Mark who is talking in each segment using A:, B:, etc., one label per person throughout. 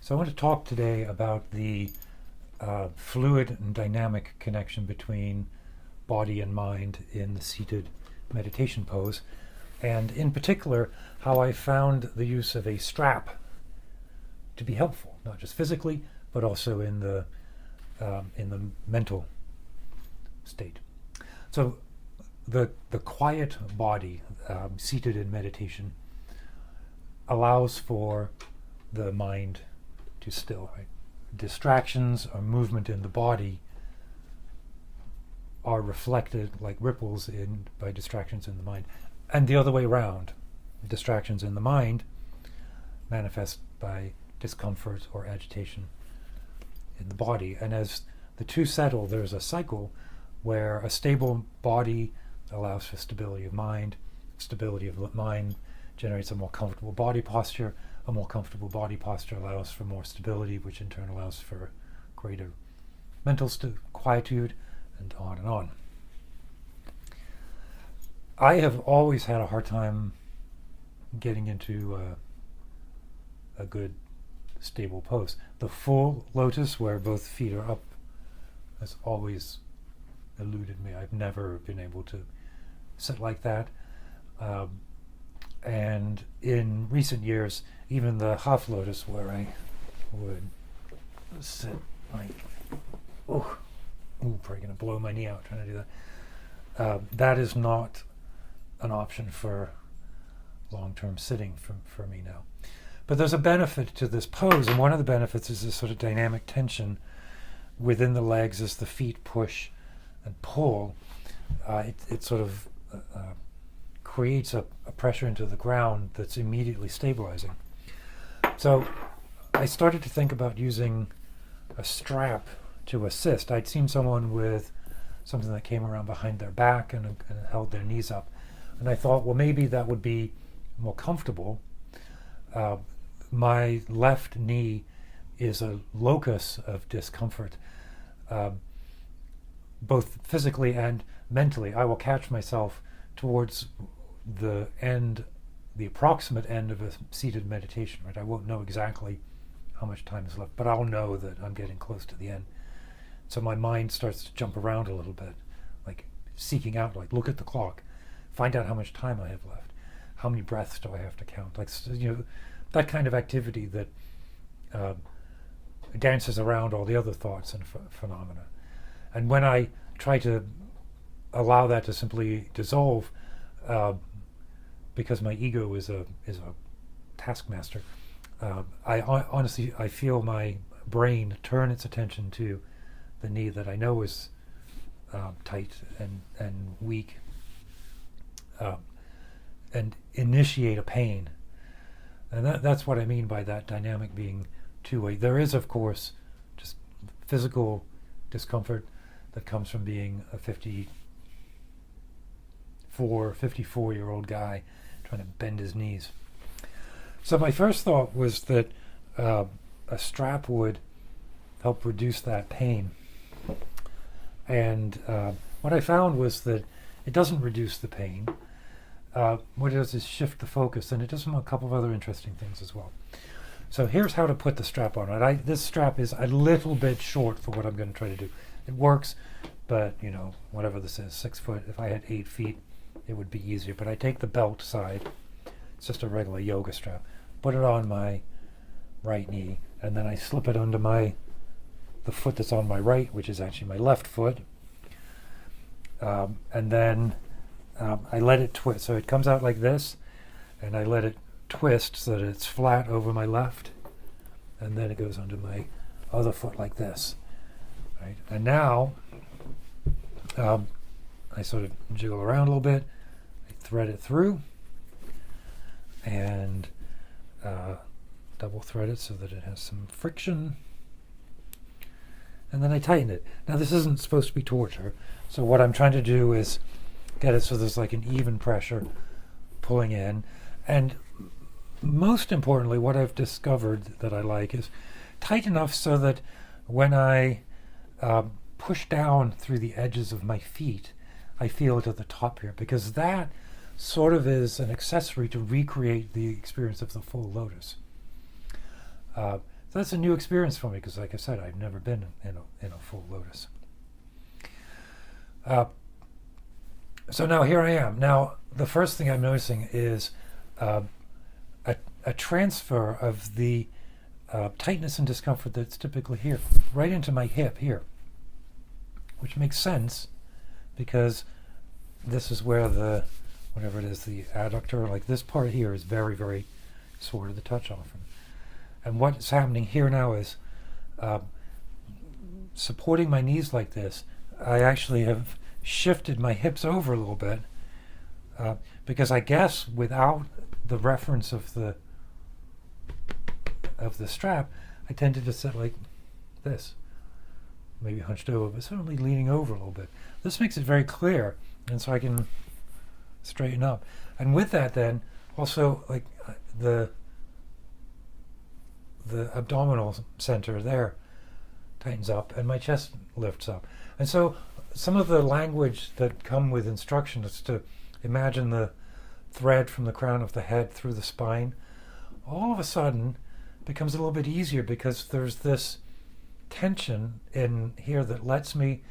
A: So I want to talk today about the fluid and dynamic connection between body and mind in the seated meditation pose, and in particular, how I found the use of a strap to be helpful, not just physically, but also in the mental state. So the quiet body seated in meditation allows for the mind to still. Right? Distractions or movement in the body are reflected like ripples by distractions in the mind, and the other way around. Distractions in the mind manifest by discomfort or agitation in the body, and as the two settle, there's a cycle where a stable body allows for stability of mind. Stability of mind generates a more comfortable body posture. A more comfortable body posture allows for more stability, which in turn allows for greater mental quietude, and on and on. I have always had a hard time getting into a good stable pose. The full lotus, where both feet are up, has always eluded me. I've never been able to sit like that. And in recent years, even the half lotus, where I would sit like, probably going to blow my knee out trying to do that. That is not an option for long-term sitting for me now. But there's a benefit to this pose, and one of the benefits is this sort of dynamic tension within the legs as the feet push and pull. It sort of creates a pressure into the ground that's immediately stabilizing. So I started to think about using a strap to assist. I'd seen someone with something that came around behind their back and held their knees up. And I thought, well, maybe that would be more comfortable. My left knee is a locus of discomfort, both physically and mentally. I will catch myself towards the approximate end of a seated meditation. Right? I won't know exactly how much time is left, but I'll know that I'm getting close to the end. So my mind starts to jump around a little bit, like seeking out, like look at the clock, find out how much time I have left, how many breaths do I have to count, like that kind of activity that dances around all the other thoughts and phenomena. And when I try to allow that to simply dissolve, because my ego is a taskmaster, I feel my brain turn its attention to the knee that I know is tight and weak, and initiate a pain. And that's what I mean by that dynamic being two-way. There is, of course, just physical discomfort that comes from being a 54-year-old guy trying to bend his knees. So my first thought was that a strap would help reduce that pain. And what I found was that it doesn't reduce the pain. What it does is shift the focus, and it does a couple of other interesting things as well. So here's how to put the strap on. This strap is a little bit short for what I'm going to try to do. It works, but whatever this is, 6 foot. If I had 8 feet, it would be easier. But I take the belt side. It's just a regular yoga strap. Put it on my right knee, and then I slip it under the foot that's on my right, which is actually my left foot. And then I let it twist. So it comes out like this, and I let it twist so that it's flat over my left, and then it goes under my other foot like this. Right? And now I sort of jiggle around a little bit. I thread it through, and double thread it so that it has some friction. And then I tighten it. Now this isn't supposed to be torture, so what I'm trying to do is get it so there's like an even pressure pulling in. And most importantly, what I've discovered that I like is tight enough so that when I push down through the edges of my feet, I feel it at the top here, because that sort of is an accessory to recreate the experience of the full lotus. So that's a new experience for me because, like I said, I've never been in a full lotus. So now here I am. Now the first thing I'm noticing is a transfer of the tightness and discomfort that's typically here, right into my hip here, which makes sense because this is where the, whatever it is, the adductor, like this part here is very, very sore to touch often. And what's happening here now is supporting my knees like this, I actually have shifted my hips over a little bit because I guess without the reference of the strap, I tended to sit like this, maybe hunched over, but certainly leaning over a little bit. This makes it very clear, and so I can straighten up. And with that, then also like the abdominal center there tightens up, and my chest lifts up. And so some of the language that come with instruction is to imagine the thread from the crown of the head through the spine. All of a sudden becomes a little bit easier because there's this tension in here that lets me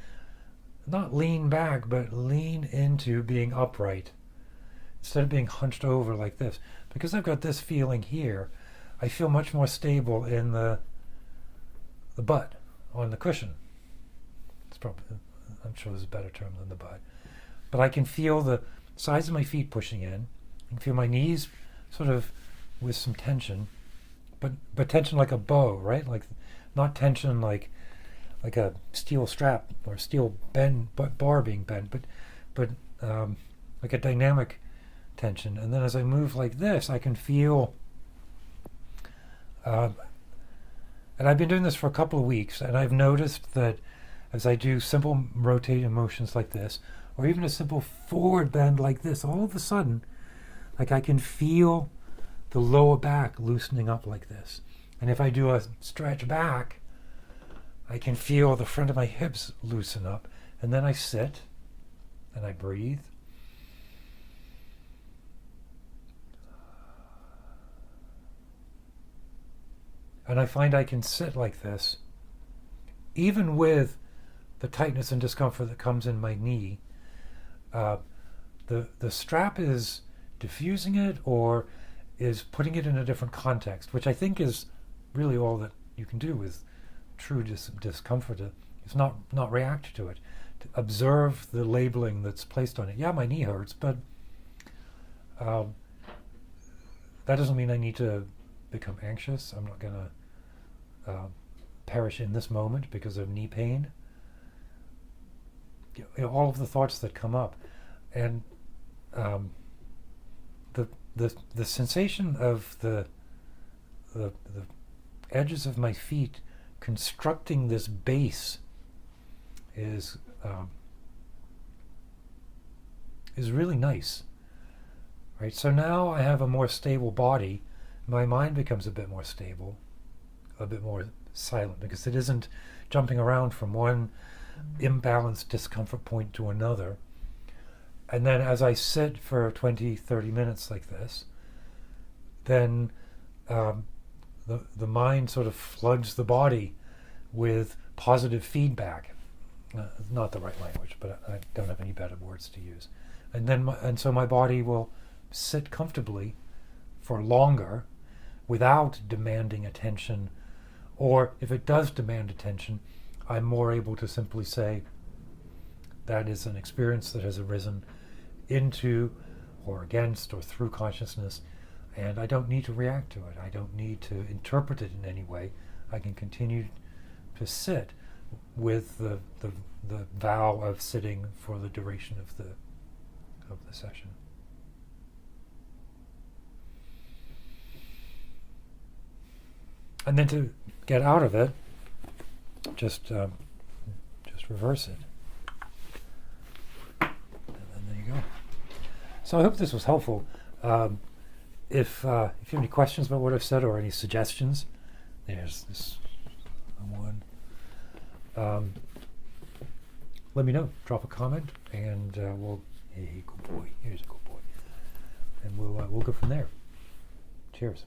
A: not lean back, but lean into being upright instead of being hunched over like this. Because I've got this feeling here, I feel much more stable in the butt on the cushion. It's probably, I'm sure there's a better term than the butt. But I can feel the sides of my feet pushing in. I can feel my knees sort of with some tension, but tension like a bow, right? Like not tension like a steel strap or steel bend, but bar being bent, but like a dynamic tension. And then as I move like this, I can feel. And I've been doing this for a couple of weeks, and I've noticed that as I do simple rotating motions like this, or even a simple forward bend like this, all of a sudden, like I can feel the lower back loosening up like this. And if I do a stretch back, I can feel the front of my hips loosen up. And then I sit, and I breathe. And I find I can sit like this, even with the tightness and discomfort that comes in my knee. The strap is diffusing it or is putting it in a different context, which I think is really all that you can do with true discomfort. Is not react to it, to observe the labeling that's placed on it. Yeah, my knee hurts, but that doesn't mean I need to become anxious. I'm not going to perish in this moment because of knee pain. You know, all of the thoughts that come up, and the sensation of the edges of my feet constructing this base is really nice, right? So now I have a more stable body. My mind becomes a bit more stable, a bit more silent, because it isn't jumping around from one imbalanced discomfort point to another. And then as I sit for 20, 30 minutes like this, then the mind sort of floods the body with positive feedback. Not the right language, but I don't have any better words to use. And so my body will sit comfortably for longer without demanding attention, or if it does demand attention, I'm more able to simply say that is an experience that has arisen into or against or through consciousness, and I don't need to react to it. I don't need to interpret it in any way. I can continue to sit with the vow of sitting for the duration of the session. And then to get out of it, just reverse it. And then there you go. So I hope this was helpful. If you have any questions about what I've said or any suggestions, there's this one. Let me know. Drop a comment, and we'll. Hey, good boy. Here's a good boy, and we'll go from there. Cheers.